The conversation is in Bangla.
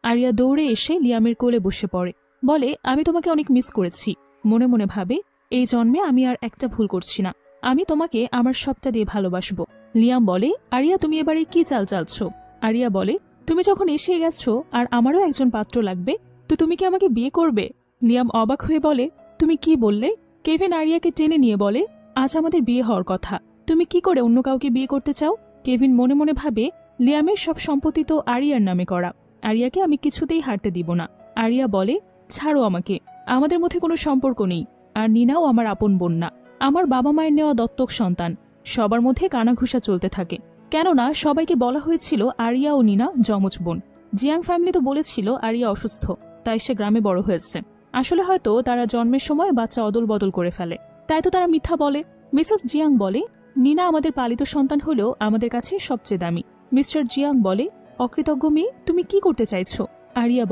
আরিয়া দৌড়ে এসে লিয়ামের কোলে বসে পড়ে, বলে আমি তোমাকে অনেক মিস করেছি। মনে মনে ভাবে এই জন্মে আমি আর একটা ভুল করছি না, আমি তোমাকে আমার সবটা দিয়ে ভালোবাসবো। লিয়াম বলে আরিয়া তুমি এবারে কি চাল চালছো? আরিয়া বলে তুমি যখন এসে গেছো আর আমারও একজন পাত্র লাগবে, তো তুমি কি আমাকে বিয়ে করবে? লিয়াম অবাক হয়ে বলে তুমি কি বললে? কেভিন আরিয়াকে টেনে নিয়ে বলে আজ আমাদের বিয়ে হওয়ার কথা, তুমি কি করে অন্য কাউকে বিয়ে করতে চাও? কেভিন মনে মনে ভাবে লিয়ামের সব সম্পত্তি তো আরিয়ার নামে করা, আরিয়াকে আমি কিছুতেই হারতে দিব না। আরিয়া বলে ছাড়ো আমাকে, আমাদের মধ্যে কোনো সম্পর্ক নেই, আর নিনাও আমার আপন বোন না, আমার বাবা মায়ের নেওয়া দত্তক সন্তান। সবার মধ্যে কানাঘুষা চলতে থাকে, কেননা সবাইকে বলা হয়েছিল আরিয়া ও নিনা যমজ বোন। জিয়াং ফ্যামিলি তো বলেছিল আরিয়া অসুস্থ, তাই সে গ্রামে বড় হয়েছে। আসলে হয়তো তারা জন্মের সময় বাচ্চা অদল বদল করে ফেলে, তাই তো তারা মিথ্যা বলে। মিসেস জিয়াং বলে নিনা আমাদের পালিত সন্তান হলেও আমাদের কাছে সবচেয়ে দামি। মিস্টার জিয়াং বলে অকৃতজ্ঞ মেয়ে, তুমি কি করতে চাইছো? আরিয়া